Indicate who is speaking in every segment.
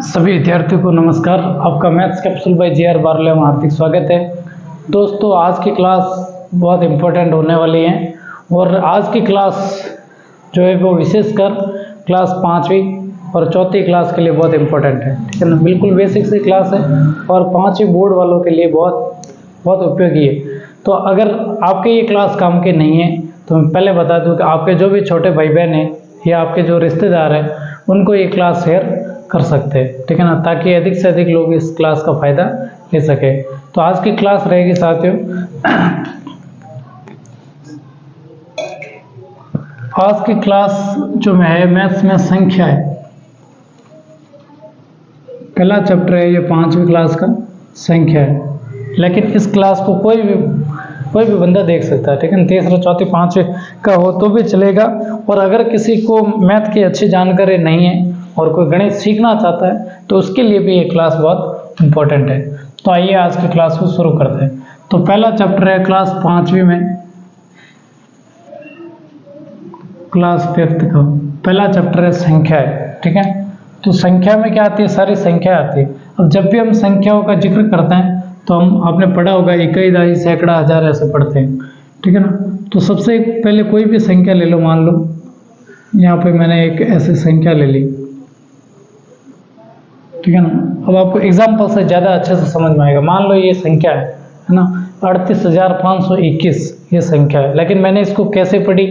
Speaker 1: सभी विद्यार्थियों को नमस्कार। आपका maths capsule by G R Barle में हार्दिक स्वागत है। दोस्तों, आज की क्लास बहुत इम्पोर्टेंट होने वाली है और आज की क्लास जो है वो विशेषकर क्लास 5वीं और चौथी क्लास के लिए बहुत इम्पोर्टेंट है। ठीक है ना, बिल्कुल बेसिक सी क्लास है और 5वीं बोर्ड वालों के लिए बहुत उपयोगी है। तो अगर आपके ये क्लास काम की नहीं है तो मैं पहले बता दूं कि आपके जो भी छोटे भाई बहन हैं या आपके जो रिश्तेदार हैं उनको ये क्लास शेयर कर सकते हैं। ठीक है ना, ताकि अधिक से अधिक लोग इस क्लास का फ़ायदा ले सके। तो आज की क्लास रहेगी साथियों, आज की क्लास जो है मैथ्स में संख्या है। पहला चैप्टर है ये 5वीं क्लास का संख्या है, लेकिन इस क्लास को कोई भी बंदा देख सकता है। ठीक है ना, तीसरा चौथी 5वीं का हो तो भी चलेगा। और अगर किसी को मैथ की अच्छी जानकारी नहीं है और कोई गणित सीखना चाहता है तो उसके लिए भी ये क्लास बहुत इम्पोर्टेंट है। तो आइए आज की क्लास को शुरू करते हैं। तो पहला चैप्टर है क्लास 5वीं में, क्लास 5th का पहला चैप्टर है संख्या है। ठीक है, तो संख्या में क्या आती है? सारी संख्या आती है। अब जब भी हम संख्याओं का जिक्र करते हैं तो हम आपने पढ़ा होगा इकाई, दहाई, सैकड़ा, हजार ऐसे पढ़ते हैं। ठीक है ना, तो सबसे पहले कोई भी संख्या ले लो। मान लो यहाँ पे मैंने एक ऐसी संख्या ले ली। ठीक है ना, अब आपको एग्जाम्पल से ज़्यादा अच्छे से समझ में आएगा। मान लो ये संख्या है ना, 38,521 ये संख्या है, लेकिन मैंने इसको कैसे पढ़ी?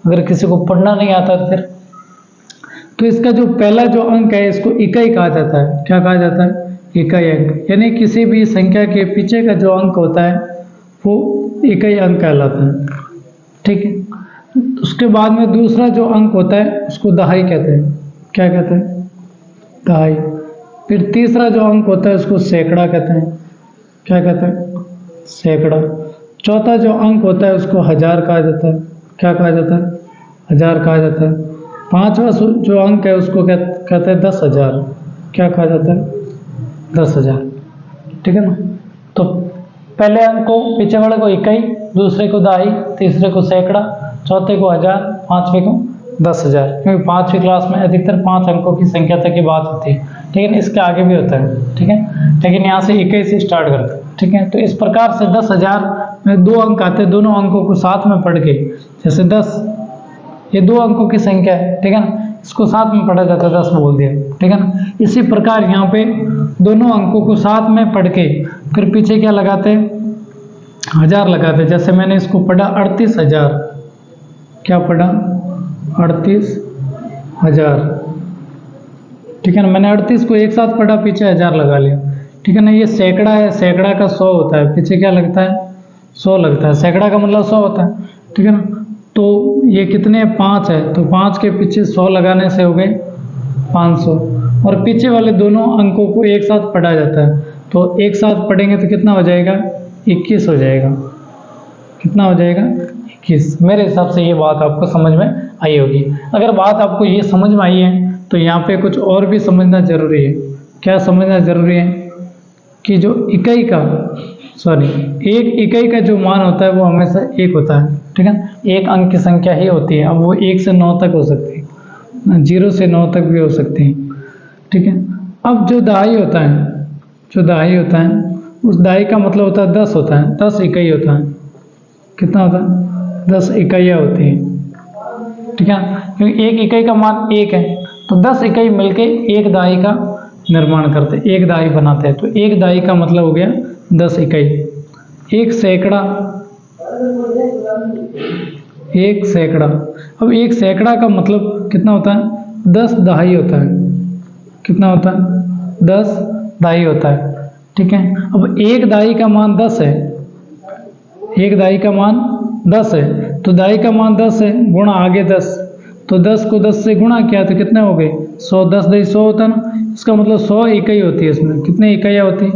Speaker 1: अगर किसी को पढ़ना नहीं आता तो इसका जो पहला जो अंक है इसको इकाई कहा जाता है। क्या कहा जाता है? इकाई अंक। यानी किसी भी संख्या के पीछे का जो अंक होता है वो इकाई अंक कहलाता है। ठीक है, उसके बाद में दूसरा जो अंक होता है उसको दहाई कहते हैं। क्या कहते हैं? दहाई। फिर तीसरा जो अंक होता है उसको सैकड़ा कहते हैं। क्या कहते हैं? सैकड़ा। चौथा जो अंक होता है उसको हजार कहा जाता है। क्या कहा जाता है? हजार कहा जाता है। पांचवा जो अंक है उसको कहते हैं 10,000। क्या कहा जाता है? 10,000। ठीक है ना, तो पहले अंक को, पीछे वाले को इकाई, दूसरे को दहाई, तीसरे को सैकड़ा, चौथे को हजार, पांचवे को 10,000। क्योंकि 5वीं क्लास में अधिकतर 5 अंकों की संख्या तक की बात होती है, लेकिन इसके आगे भी होता है। ठीक है, लेकिन यहाँ से इकाई से स्टार्ट करते हैं। ठीक है, तो इस प्रकार से 10,000 में 2 अंक आते हैं। दोनों अंकों को साथ में पढ़ के, जैसे 10 ये 2 अंकों की संख्या है। ठीक है ना, इसको साथ में पढ़ा जाता है, 10 बोल दिया। ठीक है ना, इसी प्रकार यहाँ पे दोनों अंकों को साथ में पढ़ के फिर पीछे क्या लगाते हैं? हजार लगाते हैं। जैसे मैंने इसको पढ़ा 38,000। क्या पढ़ा? 38,000। ठीक है ना, मैंने 38 को एक साथ पढ़ा, पीछे हजार लगा लिया। ठीक है ना, ये सैकड़ा है, सैकड़ा का 100 होता है, पीछे क्या लगता है? 100 लगता है। सैकड़ा का मतलब 100 होता है। ठीक है ना, तो ये कितने? 5 है, तो 5 के पीछे 100 लगाने से हो गए 500। और पीछे वाले दोनों अंकों को एक साथ पढ़ा जाता है, तो एक साथ पढ़ेंगे तो कितना हो जाएगा? 21 हो जाएगा। कितना हो जाएगा? 21। मेरे हिसाब से ये बात आपको समझ में आई होगी। अगर बात आपको ये समझ में आई है तो यहाँ पे कुछ और भी समझना जरूरी है। क्या समझना जरूरी है? कि जो इकाई का एक इकाई का जो मान होता है वो हमेशा 1 होता है। ठीक है, एक अंक की संख्या ही होती है। अब वो 1 से 9 तक हो सकती है, 0 से 9 तक भी हो सकती है। ठीक है, अब जो दहाई होता है उस दहाई का मतलब होता है 10 होता है, 10 इकाई होता है। कितना होता है? 10 इकाइयाँ होती हैं। ठीक है, क्योंकि एक इकाई का मान 1 है तो 10 इकाई मिलके एक दहाई का निर्माण करते हैं, एक दहाई बनाते हैं। तो एक दहाई का मतलब हो गया 10 इकाई। एक सैकड़ा, अब एक सैकड़ा का मतलब कितना होता है? 10 दहाई होता है। कितना होता है? 10 दहाई होता है। ठीक है, अब एक दहाई का मान 10 है, एक दहाई का मान 10 है, तो दहाई का मान 10 है, गुणा आगे 10, तो 10 को 10 से गुणा किया तो कितने हो गए? 100। 10 दही 100 होता है ना, इसका मतलब 100 इकाई होती है। इसमें कितनी इकाइयाँ होती हैं?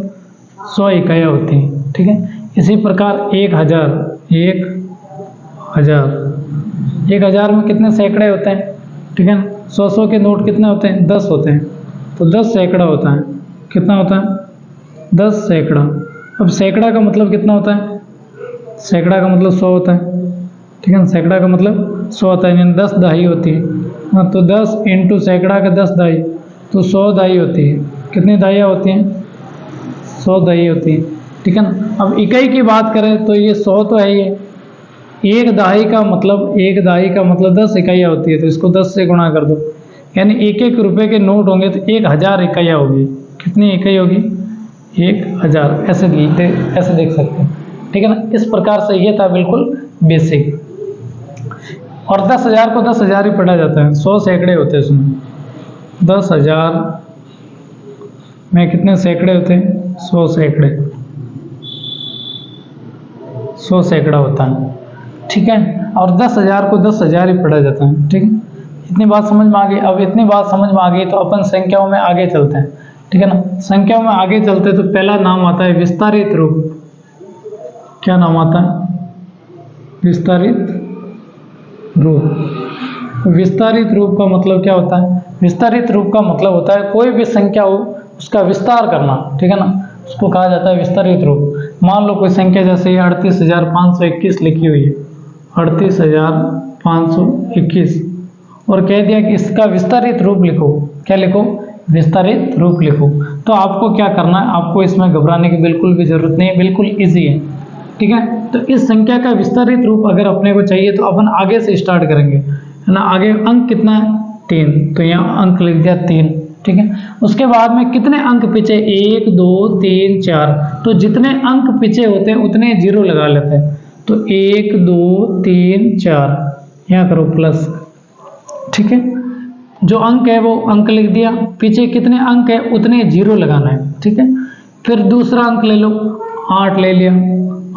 Speaker 1: 100 इकाइयाँ होती हैं। ठीक है, इसी प्रकार 1,000, 1,000 में कितने सैकड़े होते हैं? ठीक है ना, 100 के नोट कितने होते हैं? 10 होते हैं, तो 10 सैकड़ा होता है। कितना होता है? 10 सैकड़ा। अब सैकड़ा का मतलब कितना होता है? सैकड़ा का मतलब 100 होता है। ठीक है ना, सैकड़ा का मतलब 100 होता है, यानी 10 दहाई होती है। हाँ, तो 10 इंटू सैकड़ा का 10 दाई, तो 100 दाई होती है। कितनी दाइयाँ होती हैं? 100 दाई होती है, ठीक है ना। अब इकाई की बात करें तो ये 100 तो है ही है, एक दाई का मतलब 10 इकाइयाँ होती है, तो इसको 10 से गुणा कर दो, यानी 1-1 रुपए के नोट होंगे तो 1000 इकाइयाँ होगी। कितनी इकाई होगी? 1000। ऐसे देख सकते हैं, ठीक है ना। इस प्रकार से ये था बिल्कुल बेसिक। और 10,000 को 10,000 ही पढ़ा जाता है, 100 सैकड़े होते हैं उसमें। 10,000 में कितने सैकड़े होते हैं? 100 सैकड़े, 100 सैकड़ा होता है, ठीक है। और 10,000 को 10,000 ही पढ़ा जाता है, ठीक है। इतनी बात समझ में आ गई। अब इतनी बात समझ में आ गई तो अपन संख्याओं में आगे चलते हैं, ठीक है ना। संख्याओं में आगे चलते हैं तो पहला नाम आता है विस्तारित रूप। क्या नाम आता है? विस्तारित रूप। विस्तारित रूप का मतलब क्या होता है? विस्तारित रूप का मतलब होता है कोई भी संख्या हो उसका विस्तार करना, ठीक है ना, उसको कहा जाता है विस्तारित रूप। मान लो कोई संख्या जैसे 38,521 लिखी हुई है, 38,521, और कह दिया कि इसका विस्तारित रूप लिखो। क्या लिखो? विस्तारित रूप लिखो। तो आपको क्या करना है? आपको इसमें घबराने की बिल्कुल भी जरूरत नहीं है, बिल्कुल ईजी है, ठीक है। तो इस संख्या का विस्तारित रूप अगर अपने को चाहिए तो अपन आगे से स्टार्ट करेंगे, है ना। आगे अंक कितना है? 3, तो यहाँ अंक लिख दिया 3, ठीक है। उसके बाद में कितने अंक पीछे? 1 2 3 4, तो जितने अंक पीछे होते हैं उतने जीरो लगा लेते हैं। तो 1 2 3 4 यहाँ करो प्लस, ठीक है। जो अंक है वो अंक लिख दिया, पीछे कितने अंक है उतने जीरो लगाना है, ठीक है। फिर दूसरा अंक ले लो, 8 ले लिया,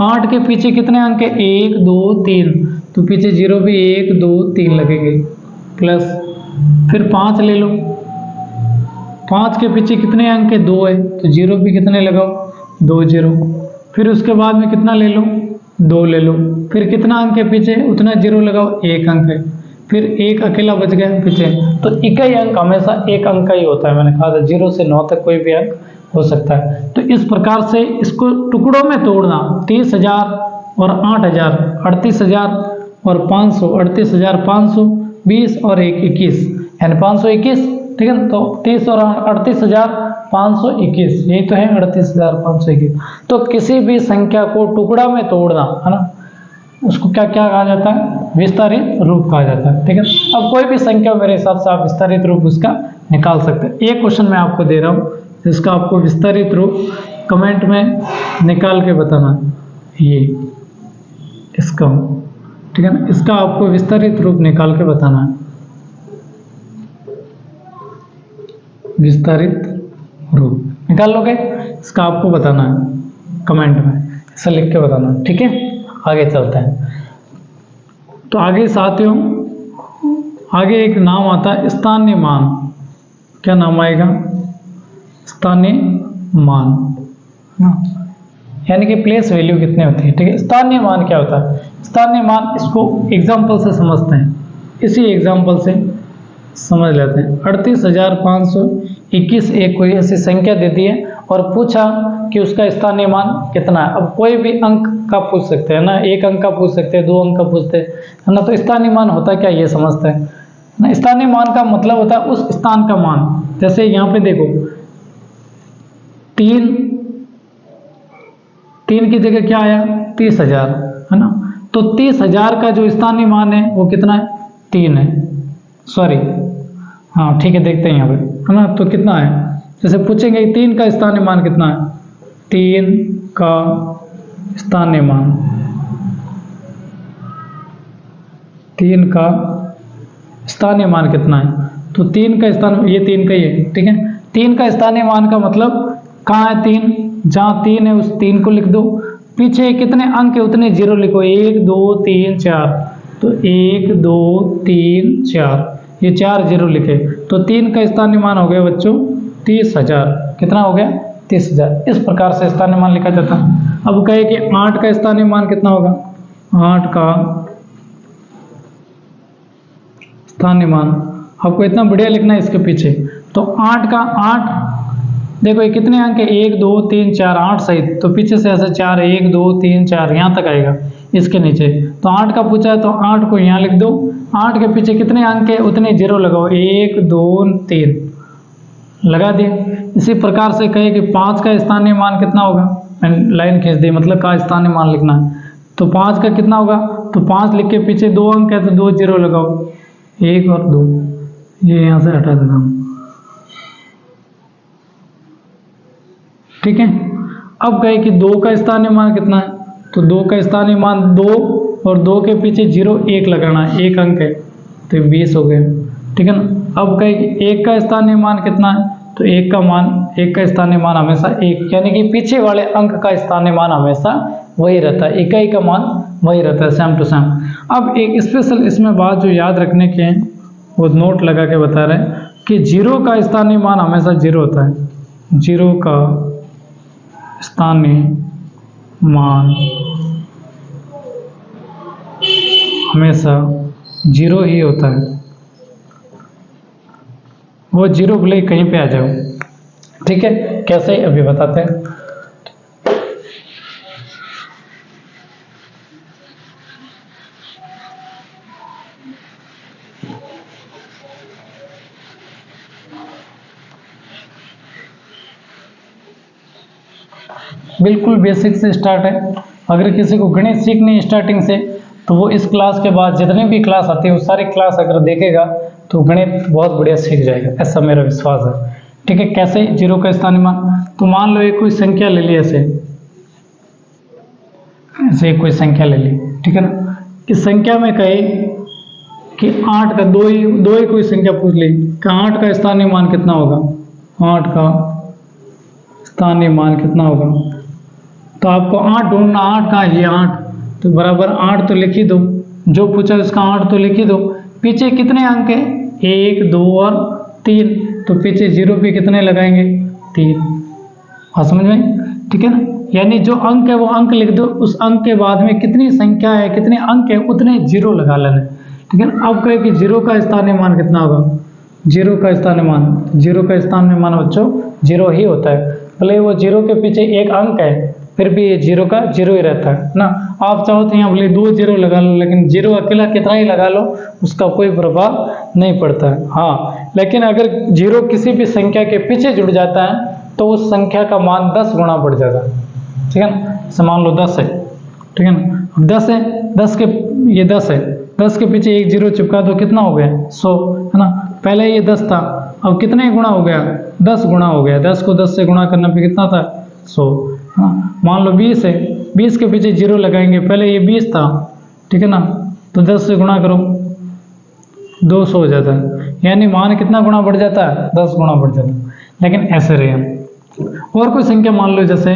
Speaker 1: 8 के पीछे कितने अंक है? 1 2 3, तो पीछे जीरो भी 1 2 3 लगेंगे प्लस। फिर 5 ले लो, 5 के पीछे कितने अंक है? 2 है, तो जीरो भी कितने लगाओ? 2 जीरो। फिर उसके बाद में कितना ले लो? 2 ले लो। फिर कितना अंक है पीछे? उतना जीरो लगाओ, 1 अंक है। फिर 1 अकेला बच गया पीछे। तो इकाई अंक हमेशा 1 अंक का ही होता है, मैंने कहा था 0 से 9 तक कोई भी अंक हो सकता है। तो इस प्रकार से इसको टुकड़ों में तोड़ना, 30,000 और 8,000, 38,000 और 500, 38,520 और 21, यानी 521, ठीक है। तो 30 और 38,521, यही तो है 38,521। तो किसी भी संख्या को टुकड़ा में तोड़ना, है ना, उसको क्या क्या कहा जाता है? विस्तारित रूप कहा जाता है, ठीक है। अब कोई भी संख्या मेरे हिसाब से आप विस्तारित रूप उसका निकाल सकते हैं। एक क्वेश्चन मैं आपको दे रहा हूँ जिसका आपको विस्तारित रूप कमेंट में निकाल के बताना है, ये इसका, ठीक है ना, इसका आपको विस्तारित रूप निकाल के बताना है। विस्तारित रूप निकाल लोगे? इसका आपको बताना है कमेंट में, ऐसा लिख के बताना है, ठीक है। आगे चलते हैं। तो आगे साथियों, आगे एक नाम आता है स्थानीय मान। क्या नाम आएगा? स्थानीय मान, यानी कि प्लेस वैल्यू कितनी होती है, ठीक है। स्थानीय मान क्या होता है? स्थानीय मान, इसको एग्जाम्पल से समझते हैं, इसी एग्जाम्पल से समझ लेते हैं। 38,521 एक कोई ऐसी संख्या दे दी है और पूछा कि उसका स्थानीय मान कितना है। अब कोई भी अंक का पूछ सकते हैं ना, 1 अंक का पूछ सकते हैं, 2 अंक का पूछते हैं, है ना। तो स्थानीय मान होता है क्या, ये समझते हैं ना। स्थानीय मान का मतलब होता है उस स्थान का मान। जैसे यहाँ पे देखो 3 की जगह क्या आया? 30,000, है ना। तो 30,000 का जो स्थानीय मान है वो कितना है? 3 है, सॉरी, हाँ ठीक है, देखते हैं यहाँ पे, है ना। तो कितना है? जैसे पूछेंगे 3 का स्थानीय मान कितना है? 3 का स्थानीय मान, 3 का स्थानीय मान कितना है? तो 3 का स्थान, ये 3 का ही है, ठीक है। 3 का स्थानीय मान का मतलब कहाँ है? 3, जहाँ 3 है उस 3 को लिख दो, पीछे कितने अंक है उतने जीरो लिखो, 1 2 3 4, तो 1 2 3 4, ये 4 जीरो लिखे। तो 3 का स्थानीय मान हो गया बच्चों 30,000। कितना हो गया? 30,000। इस प्रकार से स्थानीय मान लिखा जाता है। अब कहे कि 8 का स्थानीय मान कितना होगा? 8 का स्थानीय मान आपको इतना बढ़िया लिखना है इसके पीछे। तो 8 का 8, देखो ये कितने अंक है? 1 2 3 4, 8 सहित, तो पीछे से ऐसे 4, 1 2 3 4 यहाँ तक आएगा। इसके नीचे। तो 8 का पूछा है तो 8 को यहाँ लिख दो। 8 के पीछे कितने अंक है उतने जीरो लगाओ, 1 2 3 लगा दिए। इसी प्रकार से कहे कि 5 का स्थानीय मान कितना होगा, मैंने लाइन खींच दी, मतलब का स्थानीय मान लिखना है। तो 5 का कितना होगा, तो 5 लिख के पीछे 2 अंक है तो 2 जीरो लगाओ, 1 और 2, ये यहाँ से हटा देता हूँ। ठीक है। अब कहे कि 2 का स्थानीय मान कितना है, तो 2 का स्थानीय मान 2 और 2 के पीछे 0 1 लगाना है, 1 अंक है तो 20 हो गए। ठीक है ना। अब कहे कि 1 का स्थानीय मान कितना है, तो 1 का स्थानीय मान हमेशा 1, यानी कि पीछे वाले अंक का स्थानीय मान हमेशा वही रहता है, इकाई का मान वही रहता है, सेम टू सेम। अब एक स्पेशल इसमें बात जो याद रखने के हैं वो नोट लगा के बता रहे हैं कि 0 का स्थानीय मान हमेशा 0 होता है। 0 का स्थानीय मान हमेशा 0 ही होता है, वो 0 भले ही कहीं पे आ जाओ। ठीक है, कैसे अभी बताते हैं। बिल्कुल बेसिक से स्टार्ट है। अगर किसी को गणित सीखनी है स्टार्टिंग से तो वो इस क्लास के बाद जितने भी क्लास आती है वो सारी क्लास अगर देखेगा तो गणित बहुत बढ़िया सीख जाएगा, ऐसा मेरा विश्वास है। ठीक है, कैसे 0 का स्थानीय मान, तो मान लो एक कोई संख्या ले ली, ऐसे कोई संख्या ले ली। ठीक है ना। इस संख्या में कहे कि 8 का दो ही कोई संख्या पूछ ली कि 8 का स्थानीय मान कितना होगा, 8 का स्थानीय मान कितना होगा। तो आपको 8 ढूंढना, 8 कहाँ है, ये 8, तो बराबर 8 तो लिख ही दो, जो पूछा उसका 8 तो लिख ही दो। पीछे कितने अंक है, 1 2 और 3, तो पीछे 0 पे कितने लगाएंगे, 3। हाँ समझ में। ठीक है ना, यानी जो अंक है वो अंक लिख दो, उस अंक के बाद में कितनी संख्या है कितने अंक है उतने 0 लगा लेना। ठीक है ना। अब कहे कि 0 का स्थानीय मान कितना होगा, 0 का स्थानीय मान, 0 का स्थानीय मान बच्चों 0 ही होता है, भले वो 0 के पीछे एक अंक है फिर भी ये 0 का 0 ही रहता है ना। आप चाहो तो यहाँ भले 2 0 लगा लो, लेकिन 0 अकेला कितना ही लगा लो उसका कोई प्रभाव नहीं पड़ता है। हाँ, लेकिन अगर 0 किसी भी संख्या के पीछे जुड़ जाता है तो उस संख्या का मान 10 गुना बढ़ जाता है। ठीक है ना। जैसे मान लो 10 है, ठीक है ना, 10 है, 10 के ये 10 है, 10 के पीछे एक 0 चिपका दो, कितना हो गया, 100, है ना। पहले ये 10 था, अब कितने गुना हो गया, 10 गुना हो गया। 10 को 10 से गुणा करने पे कितना था, 100। हाँ, मान लो 20 है, 20 के पीछे 0 लगाएंगे, पहले ये 20 था, ठीक है ना, तो 10 से गुणा करो 200 हो जाता है, यानी मान कितना गुना बढ़ जाता है, 10 गुना बढ़ जाता है। लेकिन ऐसे रहे। और कोई संख्या मान लो, जैसे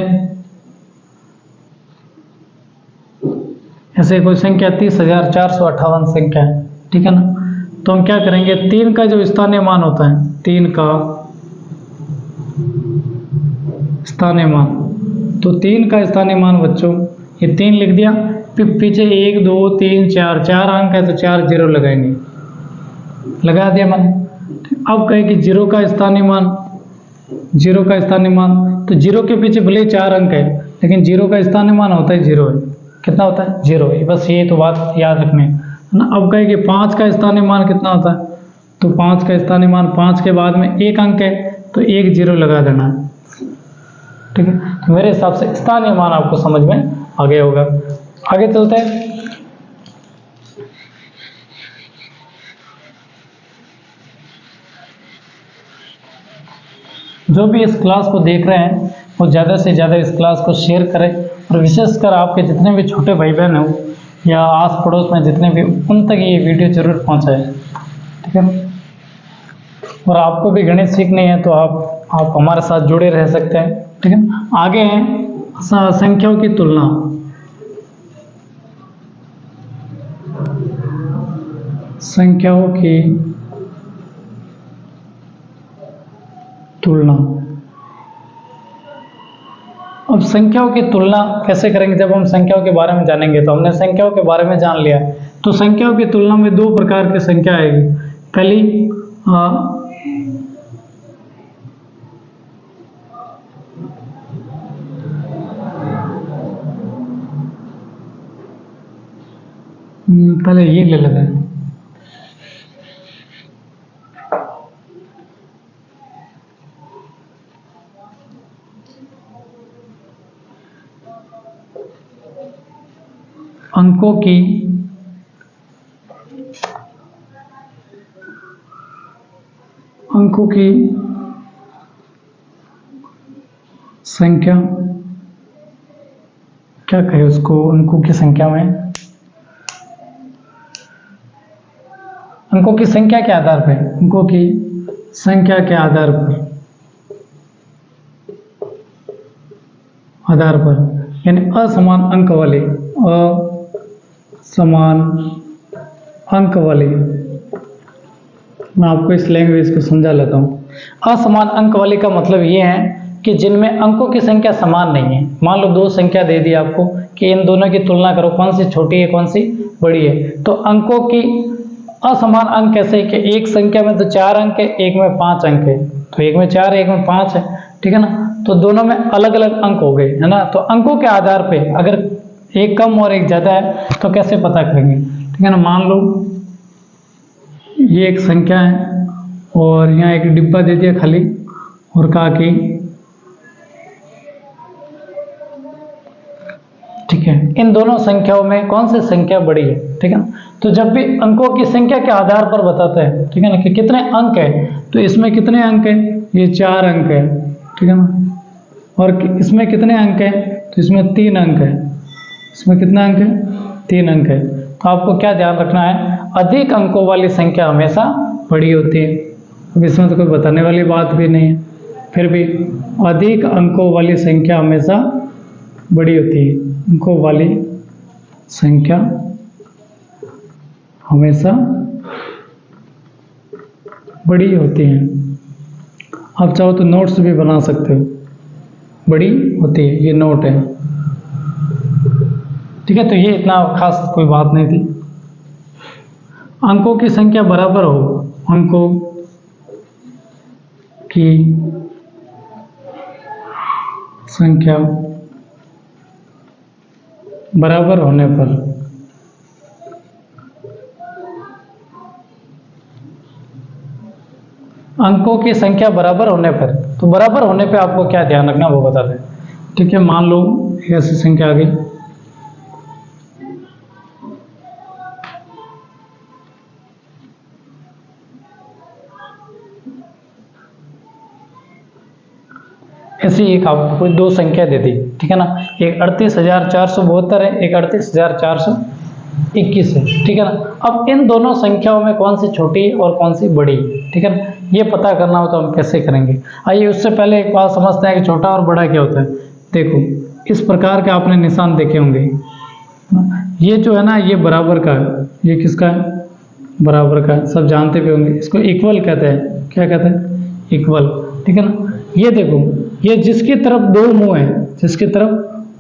Speaker 1: कोई संख्या 30,458 संख्या है, ठीक है ना, तो हम क्या करेंगे, 3 का जो स्थानीय मान होता है, 3 का स्थानीय मान, तो 3 का स्थानीय मान बच्चों ये 3 लिख दिया, फिर पीछे 1 2 3 4 4 अंक है तो 4 0 लगाएंगे, लगा दिया मैंने। अब कहे कि 0 का स्थानीय मान, 0 का स्थानीय मान, तो 0 के पीछे भले 4 अंक है लेकिन 0 का स्थानीय मान होता है 0 है, कितना होता है 0 है, बस ये तो बात याद रखनी है ना। अब कहे कि 5 का स्थानीय मान कितना होता है, तो 5 का स्थानीय मान, 5 के बाद में एक अंक है तो 1 0 लगा देना है, ठीक है। तो मेरे हिसाब से स्थानीय मान आपको समझ में आ गया होगा। आगे चलते हैं। जो भी इस क्लास को देख रहे हैं वो ज़्यादा से ज़्यादा इस क्लास को शेयर करें, और विशेषकर आपके जितने भी छोटे भाई बहन हो या आस पड़ोस में जितने भी, उन तक ये वीडियो जरूर पहुंचाएं, ठीक है। और आपको भी गणित सीखनी है तो आप हमारे साथ जुड़े रह सकते हैं, ठीक है। आगे हैं संख्याओं की तुलना। संख्याओं की तुलना। अब संख्याओं की तुलना कैसे करेंगे, जब हम संख्याओं के बारे में जानेंगे तो हमने संख्याओं के बारे में जान लिया, तो संख्याओं की तुलना में 2 प्रकार की संख्या आएगी। पहली पहले ये ले लेते हैं। अंकों की संख्या, क्या कहे उसको, अंकों की संख्या में, अंकों की संख्या के आधार पर, अंकों की संख्या के आधार पर यानी असमान अंक वाले, असमान अंक वाले, मैं आपको इस लैंग्वेज को समझा लेता हूँ। असमान अंक वाले का मतलब ये है कि जिनमें अंकों की संख्या समान नहीं है। मान लो दो संख्या दे दी आपको कि इन दोनों की तुलना करो, कौन सी छोटी है कौन सी बड़ी है। तो अंकों की असमान अंक कैसे कि एक संख्या में तो 4 अंक है, एक में 5 अंक है, तो एक में 4 है एक में 5 है, ठीक है ना। तो दोनों में अलग अलग अंक हो गए, है ना। तो अंकों के आधार पे अगर एक कम और एक ज़्यादा है तो कैसे पता करेंगे, ठीक है ना। मान लो ये एक संख्या है और यहाँ एक डिब्बा दे दिया खाली और कहा कि ठीक है, इन दोनों संख्याओं में कौन सी संख्या बड़ी है, ठीक है ना। तो जब भी अंकों की संख्या के आधार पर बताते हैं, ठीक है ना, कि कितने अंक है, तो इसमें कितने अंक है, ये 4 अंक है, ठीक है ना। और इसमें कितने अंक है, तो इसमें 3 अंक है, इसमें कितना अंक है, 3 अंक है। तो आपको क्या ध्यान रखना है, अधिक अंकों वाली संख्या हमेशा बड़ी होती है। अब इसमें तो कोई बताने वाली बात भी नहीं है, फिर भी अधिक अंकों वाली संख्या हमेशा बड़ी होती है। अंकों वाली संख्या हमेशा बड़ी होती है। आप चाहो तो नोट्स भी बना सकते हो, बड़ी होती है, ये नोट है, ठीक है। तो ये इतना खास कोई बात नहीं थी। अंकों की संख्या बराबर हो, अंकों की संख्या बराबर होने पर अंकों की संख्या बराबर होने पर, तो बराबर होने पे आपको क्या ध्यान रखना वो बता दें, ठीक है। मान लो ऐसी संख्या आ गई, ऐसी एक आपको कोई दो संख्या दे दी, ठीक है ना। एक 38,472 है, एक 38,421 है, ठीक है ना। अब इन दोनों संख्याओं में कौन सी छोटी और कौन सी बड़ी, ठीक है ना, ये पता करना हो तो हम कैसे करेंगे। आइए उससे पहले एक बात समझते हैं कि छोटा और बड़ा क्या होता है। देखो इस प्रकार के आपने निशान देखे होंगे, ये जो है ना ये बराबर का है, ये किसका है, बराबर का है, सब जानते भी होंगे। इसको इक्वल कहते हैं, क्या कहते हैं, इक्वल, ठीक है ना। ये देखो ये जिसकी तरफ दो मुंह है, जिसकी तरफ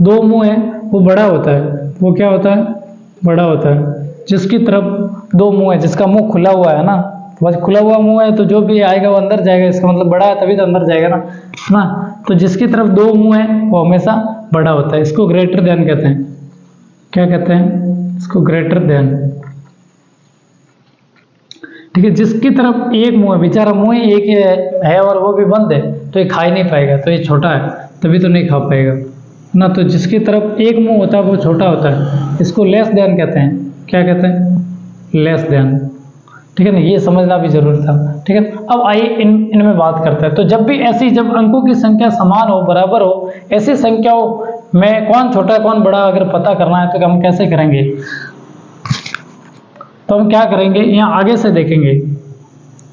Speaker 1: दो मुंह है वो बड़ा होता है, वो क्या होता है, बड़ा होता है। जिसकी तरफ दो मुंह है, जिसका मुंह खुला हुआ है ना, बस खुला हुआ मुंह है तो जो भी आएगा वो अंदर जाएगा, इसका मतलब बड़ा है तभी तो अंदर जाएगा ना। तो जिसकी तरफ दो मुंह है वो हमेशा बड़ा होता है, इसको ग्रेटर देन कहते हैं। क्या कहते हैं, इसको ग्रेटर देन, ठीक है। जिसकी तरफ एक मुंह है, बेचारा मुंह ही एक है और वो भी बंद है तो ये खा ही नहीं पाएगा, तो ये छोटा है तभी तो नहीं खा पाएगा ना। तो जिसकी तरफ एक मुंह होता है वो छोटा होता है, इसको लेस देन कहते हैं। क्या कहते हैं, लेस देन, ठीक है ना। ये समझना भी जरूरी था, ठीक है। अब आइए इनमें बात करते हैं। तो जब भी ऐसी, जब अंकों की संख्या समान हो, बराबर हो, ऐसी संख्याओं में कौन छोटा कौन बड़ा अगर पता करना है तो हम कैसे करेंगे। तो हम क्या करेंगे, यहाँ आगे से देखेंगे,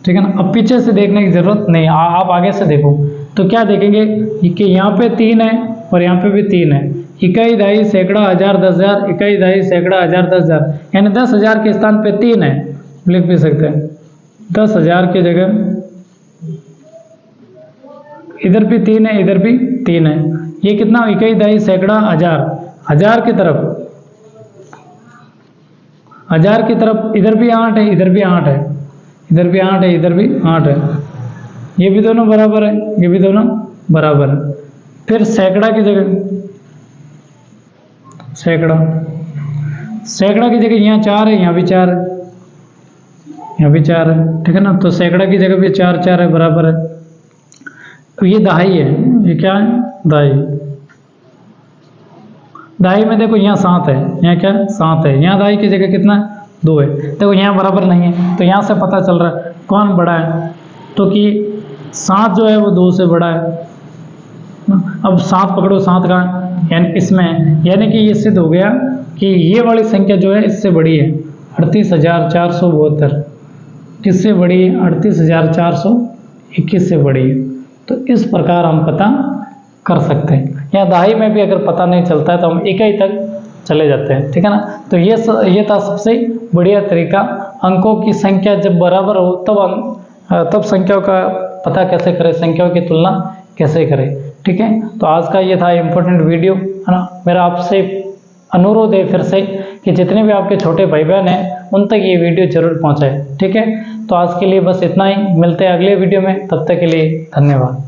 Speaker 1: ठीक है ना। अब पीछे से देखने की जरूरत नहीं, आप आगे से देखो तो क्या देखेंगे कि यहाँ पे 3 है और यहाँ पे भी 3 है। इकाई, दहाई, सैकड़ा, हजार, 10,000, इकाई, दहाई, सैकड़ा, हजार, 10,000, यानी 10,000 के स्थान पे 3 है, लिख भी सकते हैं। 10,000 की जगह इधर भी 3 है, इधर भी 3 है। ये कितना, इकाई, दहाई, सैकड़ा, हजार, हजार की तरफ, हजार की तरफ इधर भी 8 है, इधर भी 8 है, इधर भी 8 है, इधर भी 8 है। ये भी दोनों बराबर है, ये भी दोनों बराबर है। फिर सैकड़ा की जगह, सैकड़ा, सैकड़ा की जगह यहाँ 4 है, यहाँ भी 4 है, यहाँ भी 4 है, ठीक है ना। तो सैकड़ा की जगह भी 4 4 है, बराबर है। तो ये दहाई है, ये क्या है, दहाई। दहाई में देखो यहाँ 7 है, यहाँ क्या 7 है, यहाँ दहाई की जगह कितना है, 2 है। देखो यहाँ बराबर नहीं है, तो यहाँ से पता चल रहा है कौन बड़ा है, तो कि 7 जो है वो 2 से बड़ा है। अब 7 पकड़ो, 7 का यानी इसमें, यानी कि ये सिद्ध हो गया कि ये वाली संख्या जो है इससे बड़ी है, 38,472। किससे बड़ी है, 38,421 से बड़ी है। तो इस प्रकार हम पता कर सकते हैं। या दहाई में भी अगर पता नहीं चलता है तो हम इकाई तक चले जाते हैं, ठीक है ना। तो ये था सबसे बढ़िया तरीका, अंकों की संख्या जब बराबर हो तब संख्याओं का पता कैसे करें, संख्याओं की तुलना कैसे करें, ठीक है। तो आज का ये था इम्पोर्टेंट वीडियो, है ना। मेरा आपसे अनुरोध है फिर से कि जितने भी आपके छोटे भाई बहन हैं उन तक ये वीडियो जरूर पहुंचाए, ठीक है। तो आज के लिए बस इतना ही, मिलते हैं अगले वीडियो में, तब तक के लिए धन्यवाद।